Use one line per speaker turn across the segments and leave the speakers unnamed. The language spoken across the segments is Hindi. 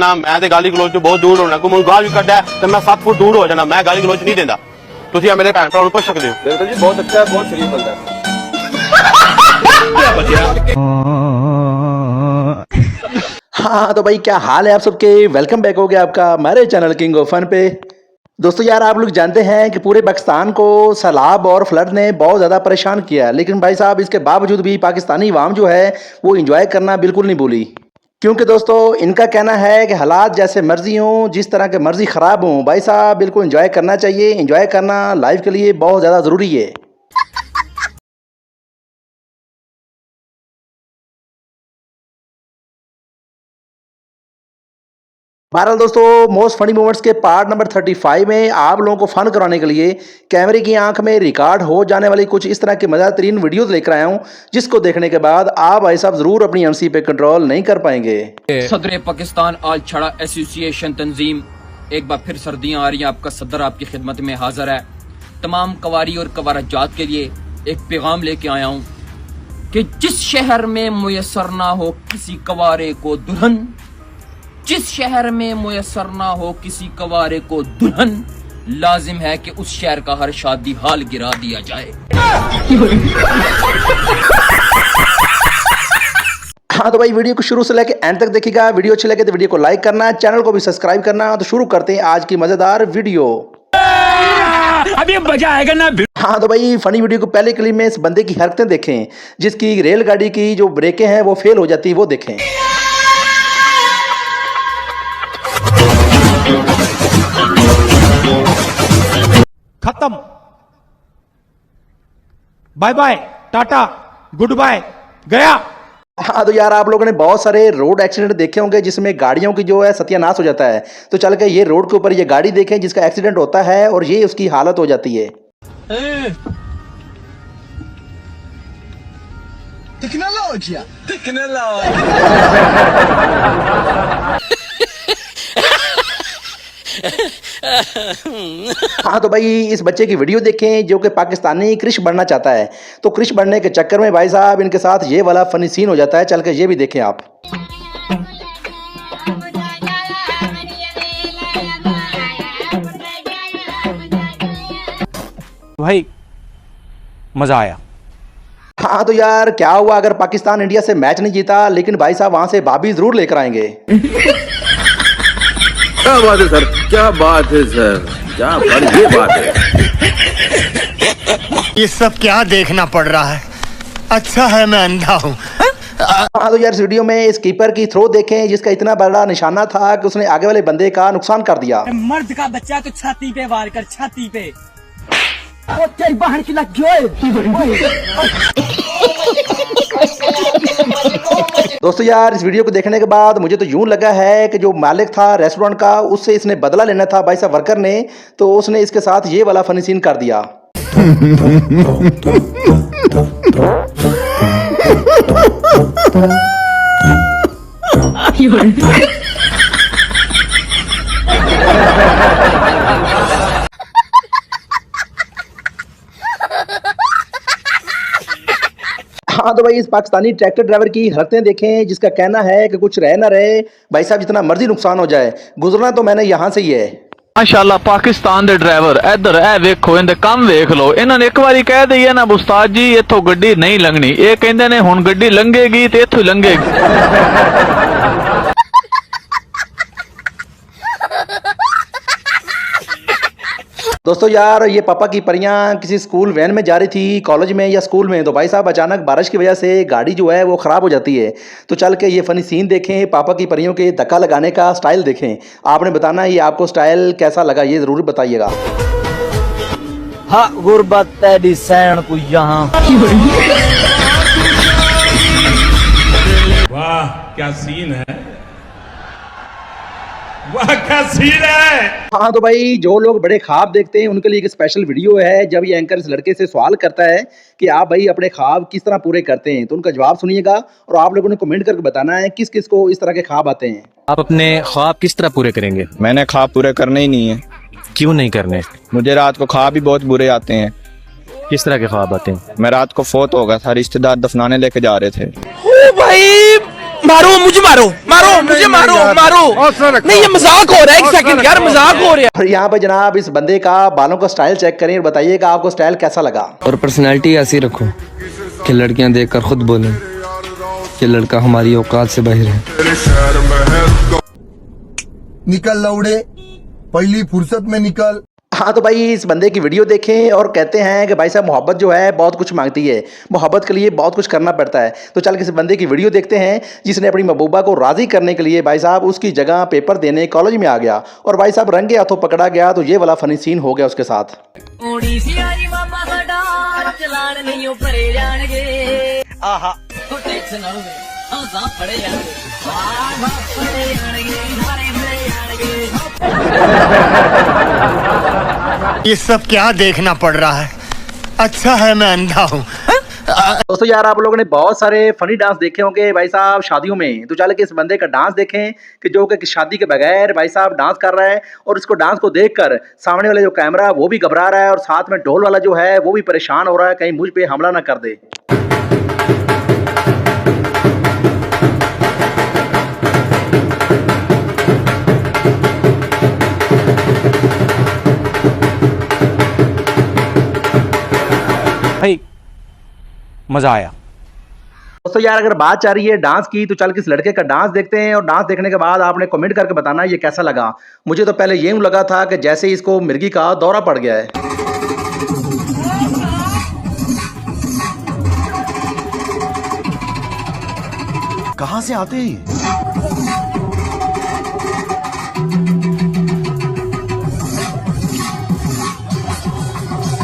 करना, मैं तो गाली गलोच तो बहुत दूर होना। कोई मुझे गाल भी कड्डा है तो मैं 7 फुट दूर हो जाना, मैं गाली गलोच नहीं देता। तुम मेरे भैन भरा पुछ सकते हो।
बिल्कुल जी, बहुत अच्छा है, बहुत शरीफ बंदा है।
हाँ तो भाई क्या हाल है आप सबके। वेलकम बैक हो गया आपका हमारे चैनल किंग ऑफ फन पे। दोस्तों यार आप लोग जानते हैं कि पूरे पाकिस्तान को सैलाब और फ्लड ने बहुत ज़्यादा परेशान किया, लेकिन भाई साहब इसके बावजूद भी पाकिस्तानी अवाम जो है वो इंजॉय करना बिल्कुल नहीं भूली। क्योंकि दोस्तों इनका कहना है कि हालात जैसे मर्जी हों, जिस तरह के मर्जी ख़राब हों, भाई साहब बिल्कुल इंजॉय करना चाहिए। इंजॉय करना लाइफ के लिए बहुत ज़्यादा ज़रूरी है। बहरहाल दोस्तों मोस्ट फनी मोमेंट्स के पार्ट नंबर 35 में आप लोगों को फन कराने के लिए कैमरे की आंख में रिकॉर्ड हो जाने वाली कुछ इस तरह की मज़ेदार तरीन वीडियोस लेकर आया हूं, जिसको देखने के बाद आप भाई साहब जरूर अपनी एमसी पे कंट्रोल नहीं कर पाएंगे।
सदर पाकिस्तान आल छड़ा एसोसिएशन तंजीम, एक बार फिर सर्दियां आ रही हैं, आपका सदर आपकी खिदमत में हाजिर है। तमाम कवारी और कवारजात के लिए एक पैगाम लेके आया हूँ कि जिस शहर में मुयसर ना हो किसी कवारे को दुल्हन, जिस शहर में मुयसर ना हो किसी कवारे को दुल्हन, लाजिम है कि उस शहर का हर शादी हाल गिरा दिया जाए।
हाँ तो भाई वीडियो को शुरू से लेकर एंड तक देखिएगा। वीडियो अच्छी लगे तो वीडियो को लाइक करना, चैनल को भी सब्सक्राइब करना। तो शुरू करते हैं आज की मजेदार वीडियो।
अभी मजा आएगा ना।
हाँ तो भाई फनी वीडियो को पहले क्लिप में इस बंदे की हरकतें देखें, जिसकी रेलगाड़ी की जो ब्रेकें हैं वो फेल हो जाती है, वो देखें।
खत्म, bye bye, tata, goodbye, गया।
हाँ तो यार आप लोगों ने बहुत सारे रोड एक्सीडेंट देखे होंगे जिसमें गाड़ियों की जो है सत्यानाश हो जाता है। तो चल के ये रोड के ऊपर ये गाड़ी देखें जिसका एक्सीडेंट होता है और ये उसकी हालत हो जाती है।
टेक्नोलॉजिया
हाँ तो भाई इस बच्चे की वीडियो देखें जो कि पाकिस्तानी क्रिश बनना चाहता है। तो क्रिश बनने के चक्कर में भाई साहब इनके साथ ये वाला फनी सीन हो जाता है। चल के ये भी देखें आप।
भाई मजा आया।
हाँ तो यार क्या हुआ अगर पाकिस्तान इंडिया से मैच नहीं जीता, लेकिन भाई साहब वहां से भाभी जरूर लेकर आएंगे।
क्या बात है सर, क्या बात है सर, क्या ये बात है।
ये सब क्या देखना पड़ रहा है। अच्छा है मैं अंधा हूँ।
हाँ तो यार इस वीडियो में इस कीपर की थ्रो देखें जिसका इतना बड़ा निशाना था कि उसने आगे वाले बंदे का नुकसान कर दिया।
मर्द का बच्चा तो छाती पे वार कर, छाती पे।
दोस्तों यार इस वीडियो को देखने के बाद मुझे तो यूं लगा है कि जो मालिक था रेस्टोरेंट का उससे इसने बदला लेना था भाई साहब वर्कर ने, तो उसने इसके साथ ये वाला फनी सीन कर दिया। हाँ तो भाई इस पाकिस्तानी ट्रैक्टर ड्राइवर की हरकतें देखें जिसका कहना है कि कुछ रह ना रहे भाई साहब, जितना मर्जी नुकसान हो जाए गुजरना तो मैंने यहाँ से ही है।
माशाल्लाह पाकिस्तान दे ड्राइवर इधर ए वेखो, इनके काम वेख लो। इन्होंने एक बारी कह दी है ना उस्ताद जी इथों गड्डी नहीं लंघनी, ये कहते ने हुण गड्डी लंघेगी ते इथों लंघेगी।
दोस्तों यार ये पापा की परियां किसी स्कूल वैन में जा रही थी कॉलेज में या स्कूल में, तो भाई साहब अचानक बारिश की वजह से गाड़ी जो है वो ख़राब हो जाती है। तो चल के ये फनी सीन देखें, पापा की परियों के धक्का लगाने का स्टाइल देखें। आपने बताना ये आपको स्टाइल कैसा लगा, ये ज़रूर बताइएगा।
हाँ गुर्बत तेरी सैन को यहाँ।
वाह क्या सीन है, वाह क्या सीन है।
हाँ तो भाई जो लोग बड़े ख्वाब देखते हैं उनके लिए एक स्पेशल वीडियो है जब ये एंकर इस लड़के से सवाल करता है कि आप भाई अपने ख्वाब किस तरह पूरे करते हैं। तो उनका जवाब सुनिएगा और आप लोगों ने कमेंट करके बताना है किस किस को इस तरह के ख्वाब आते हैं।
आप अपने ख्वाब किस तरह पूरे करेंगे?
मैंने ख्वाब पूरे करने ही नहीं है।
क्यों नहीं करने?
मुझे रात को ख्वाब भी बहुत बुरे आते हैं।
किस तरह के ख्वाब आते हैं?
मैं रात को फोत हो गया था, रिश्तेदार दफनाने लेके जा रहे थे।
ओ भाई मारो मुझे मारो मुझे मारो नहीं ये मजाक हो रहा है, एक सेकंड यार मजाक हो रहा है।
और यहाँ पे जनाब इस बंदे का बालों का स्टाइल चेक करें और बताइएगा आपको स्टाइल कैसा लगा।
और पर्सनैलिटी ऐसी रखो कि लड़कियां देखकर खुद बोलें कि लड़का हमारी औकात से बाहर है।
निकल लौड़े, पहली फुर्सत में निकल।
हाँ तो भाई इस बंदे की वीडियो देखें और कहते हैं कि भाई साहब मोहब्बत जो है बहुत कुछ मांगती है, मोहब्बत के लिए बहुत कुछ करना पड़ता है। तो चल किसी बंदे की वीडियो देखते हैं जिसने अपनी महबूबा को राज़ी करने के लिए भाई साहब उसकी जगह पेपर देने कॉलेज में आ गया और भाई साहब रंगे हाथों पकड़ा गया। तो ये वाला फनी सीन हो गया उसके साथ।
ये सब क्या देखना पड़ रहा है? अच्छा है मैं अंधा हूँ।
दोस्तों यार आप लोगों ने बहुत सारे फनी डांस देखे होंगे भाई साहब शादियों में। तो चल के इस बंदे का डांस देखें कि जो कि शादी के बगैर भाई साहब डांस कर रहा है और इसको डांस को देखकर सामने वाले जो कैमरा वो भी घबरा रहा है और साथ में ढोल वाला जो है वो भी परेशान हो रहा है कहीं मुझ पे हमला ना कर दे।
भाई मजा आया।
दोस्तों यार अगर बात चाह रही है डांस की तो चल किस लड़के का डांस देखते हैं और डांस देखने के बाद आपने कमेंट करके बताना ये कैसा लगा। मुझे तो पहले यूं लगा था कि जैसे इसको मिर्गी का दौरा पड़ गया है।
कहाँ से आते हैं?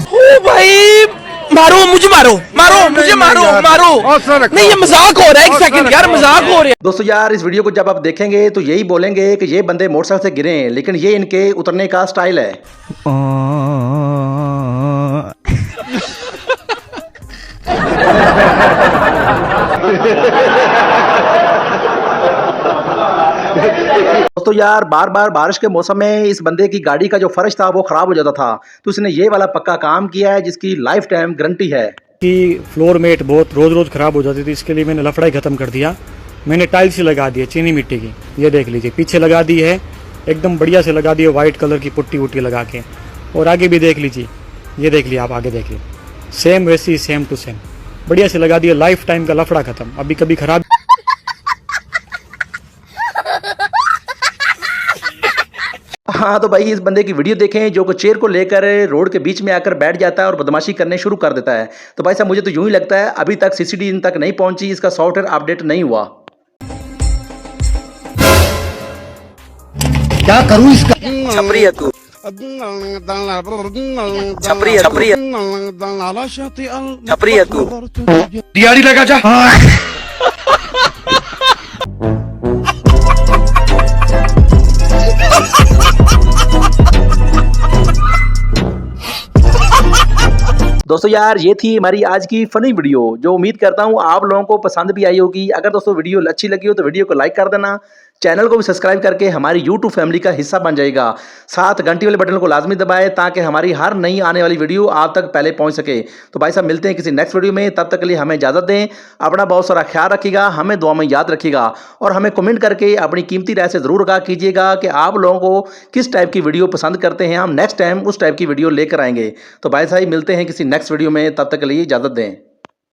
ओ भाई मारो मुझे मारो नहीं ये मजाक हो रहा है, एक सेकंड यार मजाक हो रहा है।
दोस्तों यार इस वीडियो को जब आप देखेंगे तो यही बोलेंगे कि ये बंदे मोटरसाइकिल से गिरे हैं, लेकिन ये इनके उतरने का स्टाइल है। दोस्तों यार बार बार बारिश के मौसम में इस बंदे की गाड़ी का जो फर्श था वो खराब हो जाता था, तो इसने ये वाला पक्का काम किया है जिसकी लाइफ टाइम गारंटी है।
कि फ्लोर मेट बहुत रोज खराब हो जाती थी, इसके लिए मैंने लफड़ा ही खत्म कर दिया। मैंने टाइल्स ही लगा दी है चीनी मिट्टी की, ये देख लीजिए पीछे लगा दी है एकदम बढ़िया से लगा दी है व्हाइट कलर की पुट्टी वुट्टी लगा के। और आगे भी देख लीजिए, ये देख लिया आप आगे देख लीजिए सेम वैसी सेम टू सेम बढ़िया से लगा दी है। लाइफ टाइम का लफड़ा खत्म, अभी कभी खराब।
हाँ तो भाई इस बंदे की वीडियो देखें जो कि चेयर को लेकर रोड के बीच में आकर बैठ जाता है और बदमाशी करने शुरू कर देता है। तो भाई साहब मुझे तो यूं ही लगता है अभी तक सीसीडी इन तक नहीं पहुंची, इसका सॉफ्टवेयर अपडेट नहीं हुआ।
क्या करूँ इसका?
छपरी है तू, छपरी है तू।
दिहाड़ी लगा जा।
दोस्तों यार ये थी हमारी आज की फनी वीडियो जो उम्मीद करता हूँ आप लोगों को पसंद भी आई होगी। अगर दोस्तों वीडियो अच्छी लगी हो तो वीडियो को लाइक कर देना, चैनल को भी सब्सक्राइब करके हमारी YouTube फैमिली का हिस्सा बन जाएगा। साथ घंटी वाले बटन को लाजमी दबाएं ताकि हमारी हर नई आने वाली वीडियो आप तक पहले पहुंच सके। तो भाई साहब मिलते हैं किसी नेक्स्ट वीडियो में, तब तक के लिए हमें इजाज़त दें। अपना बहुत सारा ख्याल रखिएगा, हमें दुआ में याद रखिएगा और हमें कमेंट करके अपनी कीमती राय से ज़रूर आगाह कीजिएगा कि आप लोगों को किस टाइप की वीडियो पसंद करते हैं। हम नेक्स्ट टाइम उस टाइप की वीडियो लेकर आएंगे। तो भाई साहब मिलते हैं किसी नेक्स्ट वीडियो में, तब तक के लिए इजाज़त दें।